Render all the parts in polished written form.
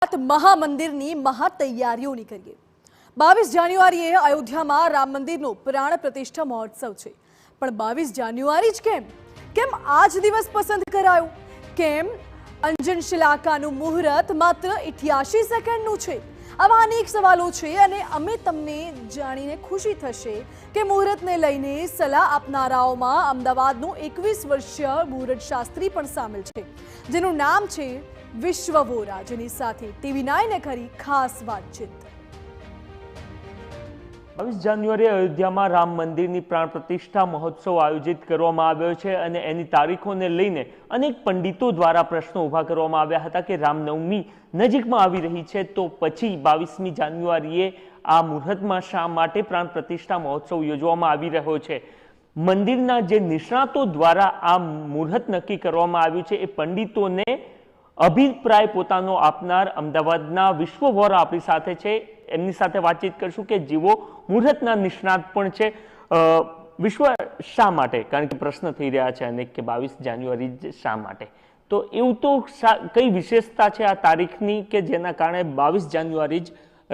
વાત મહામંદિરની મહાતૈયારીઓની કરીએ। 22 જાન્યુઆરીએ અયોધ્યામાં રામ મંદિરનો પ્રાણ પ્રતિષ્ઠા મહોત્સવ છે, પણ 22 જાન્યુઆરી જ કેમ આ જ દિવસ પસંદ કરાયો? કેમ અંજન શિલાકાનું મુહૂર્ત માત્ર 88 સેકન્ડનું છે? આવા અનેક સવાલો છે અને અમે તમને જાણીને ખુશી થશે કે મુહૂર્તને લઈને સલાહ આપનારાઓમાં અમદાવાદનો 21 વર્ષીય મુહૂર્ત શાસ્ત્રી પણ સામેલ છે, જેનું નામ છે વિશ્વ વોરા, જેની સાથે TV9 કરી ખાસ વાતચીત। 22 જાન્યુઆરીએ અયોધ્યામાં રામ મંદિરની પ્રાણ પ્રતિષ્ઠા મહોત્સવ આયોજિત કરવામાં આવ્યો છે અને એની તારીખોને લઈને અનેક પંડિતો દ્વારા પ્રશ્નો ઊભા કરવામાં આવ્યા હતા કે રામનવમી નજીકમાં આવી રહી છે, તો પછી 22મી જાન્યુઆરીએ આ મુહૂર્તમાં શા માટે પ્રાણ પ્રતિષ્ઠા મહોત્સવ યોજવામાં આવી રહ્યો છે? મંદિરના જે નિષ્ણાતો દ્વારા આ મુહૂર્ત નક્કી કરવામાં આવ્યું છે, એ પંડિતોને અભિપ્રાય પોતાનો આપનાર અમદાવાદના વિશ્વ વોરા આપણી સાથે છે। એમની સાથે વાતચીત કરશું કે જેઓ મુહૂર્તના નિષ્ણાત પણ છે। વિશ્વ શા માટે, કારણ કે પ્રશ્ન થઈ રહ્યા છે અનેક કે 22 જાન્યુઆરી શા માટે, તો એવું તો કઈ વિશેષતા છે આ તારીખની કે જેના કારણે 22 જાન્યુઆરી જ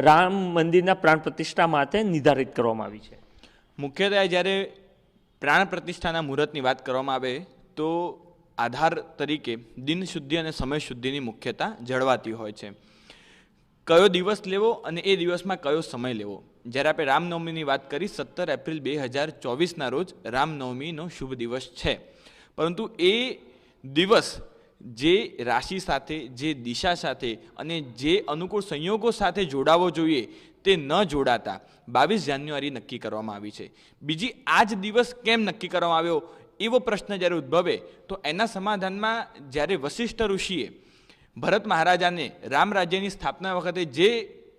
રામ મંદિરના પ્રાણ પ્રતિષ્ઠા માટે નિર્ધારિત કરવામાં આવી છે? મુખ્યત્વે જ્યારે પ્રાણ પ્રતિષ્ઠાના મુહૂર્તની વાત કરવામાં આવે તો આધાર તરીકે દિન શુદ્ધિ અને સમય શુદ્ધિની મુખ્યતા જળવાતી હોય છે। કયો દિવસ લેવો અને એ દિવસમાં કયો સમય લેવો? જ્યારે આપણે રામનવમીની વાત કરી 17 એપ્રિલ 2024ના રોજ રામનવમીનો શુભ દિવસ છે, પરંતુ એ દિવસ જે રાશિ સાથે, જે દિશા સાથે અને જે અનુકૂળ સંયોગો સાથે જોડાવો જોઈએ તે ન જોડાતા 22 જાન્યુઆરી નક્કી કરવામાં આવી છે। બીજી આ જ દિવસ કેમ નક્કી કરવામાં આવ્યો એવો પ્રશ્ન જ્યારે ઉદ્ભવે તો એના સમાધાનમાં જ્યારે વશિષ્ઠ ઋષિએ ભરત મહારાજાને રામ રાજ્યની સ્થાપના વખતે જે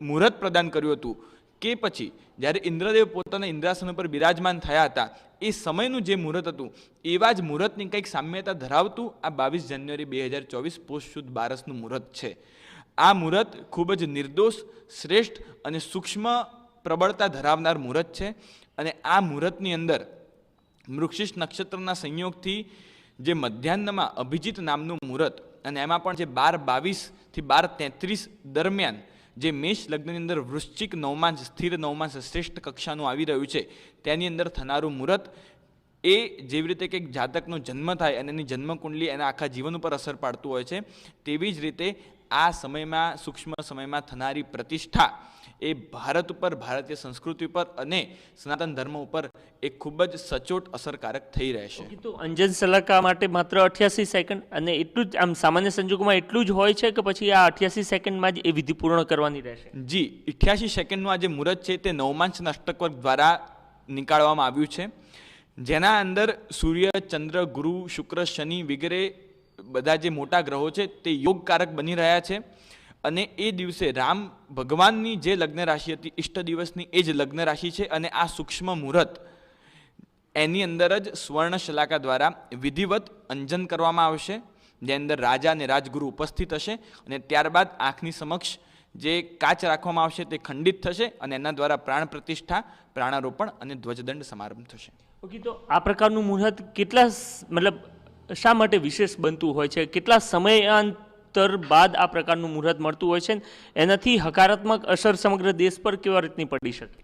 મુહૂર્ત પ્રદાન કર્યું હતું કે પછી જ્યારે ઇન્દ્રદેવ પોતાના ઇન્દ્રાસન ઉપર બિરાજમાન થયા હતા એ સમયનું જે મુહૂર્ત હતું એવા જ મુહૂર્તની કંઈક સામ્યતા ધરાવતું આ 22 જાન્યુઆરી 2024 પોષ શુદ્ધ બારસનું મુહૂર્ત છે। આ મુહૂર્ત ખૂબ જ નિર્દોષ, શ્રેષ્ઠ અને સૂક્ષ્મ પ્રબળતા ધરાવનાર મુહૂર્ત છે અને આ મુહૂર્તની અંદર મૃગશીર્ષ નક્ષત્રના સંયોગથી જે મધ્યાહ્નમાં અભિજીત નામનું મુહૂર્ત અને એમાં પણ જે 12:22 થી 12:33 દરમિયાન જે મેષ લગ્નની અંદર વૃશ્ચિક નવમાંશ, સ્થિર નવમાંશ શ્રેષ્ઠ કક્ષાનું આવી રહ્યું છે તેની અંદર થનારું મુહૂર્ત એ જેવી રીતે કંઈક જાતકનો જન્મ થાય અને એની જન્મકુંડલી એના આખા જીવન ઉપર અસર પાડતું હોય છે, તેવી જ રીતે આ સમયમાં, સૂક્ષ્મ સમયમાં થનારી પ્રતિષ્ઠા એ ભારત ઉપર, ભારતીય સંસ્કૃતિ ઉપર અને સનાતન ધર્મ ઉપર એક ખૂબ જ સચોટ અસરકારક થઈ રહેશે। તો અંજન શલાકા માટે માત્ર 88 સેકન્ડ અને એટલું જ આમ સામાન્ય સંજોગોમાં એટલું જ હોય છે કે પછી આ 88 સેકન્ડમાં જ એ વિધિ પૂર્ણ કરવાની રહેશે? જી, 88 સેકન્ડનું આ જે મુહૂર્ત છે તે નવમાંશના અષ્ટકવર્ગ દ્વારા નીકાળવામાં આવ્યું છે, જેના અંદર સૂર્ય, ચંદ્ર, ગુરુ, શુક્ર, શનિ વગેરે બધા જે મોટા ગ્રહો છે તે યોગકારક બની રહ્યા છે અને એ દિવસે રામ ભગવાનની જે લગ્ન રાશિ હતી ઇષ્ટ દિવસની એ જ લગ્ન રાશિ છે અને આ સૂક્ષ્મ મુહૂર્ત એની અંદર જ સ્વર્ણ શલાકા દ્વારા વિધિવત અંજન કરવામાં આવશે, જે અંદર રાજા અને રાજગુરુ ઉપસ્થિત હશે અને ત્યારબાદ આંખની સમક્ષ જે કાચ રાખવામાં આવશે તે ખંડિત થશે અને એના દ્વારા પ્રાણ પ્રતિષ્ઠા, પ્રાણારોપણ અને ધ્વજદંડ સમારંભ થશે। ઓકે, તો આ પ્રકારનું મુહૂર્ત કેટલા મતલબ શા માટે વિશેષ બનતું હોય છે? કેટલા સમયાંતર બાદ આ પ્રકારનું મુહૂર્ત મળતું હોય છે? એનાથી હકારાત્મક અસર સમગ્ર દેશ પર કેવા રીતની પડી શકે?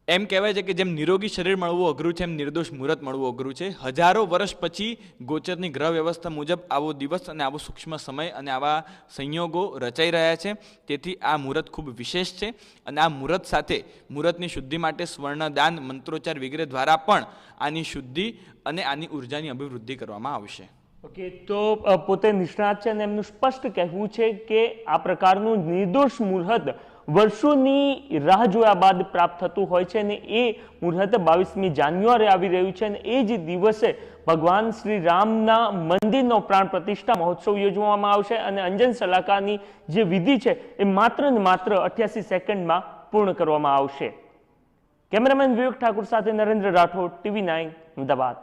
એમ કહેવાય છે કે જેમ નિરોગી શરીર મળવું અઘરું છે એમ નિર્દોષ મુહૂર્ત મળવું અઘરું છે। હજારો વર્ષ પછી ગોચરની ગ્રહ વ્યવસ્થા મુજબ આવો દિવસ અને આવો સૂક્ષ્મ સમય અને આવા સંયોગો રચાઈ રહ્યા છે, તેથી આ મુહૂર્ત ખૂબ વિશેષ છે અને આ મુહૂર્ત સાથે મુહૂર્તની શુદ્ધિ માટે સ્વર્ણદાન, મંત્રોચ્ચાર વગેરે દ્વારા પણ આની શુદ્ધિ અને આની ઉર્જાની અભિવૃદ્ધિ કરવામાં આવશે। ઓકે, તો પોતે નિષ્ણાત છે અને એમનું સ્પષ્ટ કહેવું છે કે આ પ્રકારનું નિર્દોષ મુહૂર્ત વર્ષોની રાહ જોયા બાદ પ્રાપ્ત થતું હોય છે અને એ મુહૂર્ત 22મી જાન્યુઆરી આવી રહ્યું છે અને એ જ દિવસે ભગવાન શ્રી રામના મંદિરનો પ્રાણ પ્રતિષ્ઠા મહોત્સવ યોજવામાં આવશે અને અંજન શલાકાની જે વિધિ છે એ માત્ર ને માત્ર 88 સેકન્ડમાં પૂર્ણ કરવામાં આવશે। કેમેરામેન વિવેક ઠાકુર સાથે નરેન્દ્ર રાઠોડ, TV9 અમદાવાદ।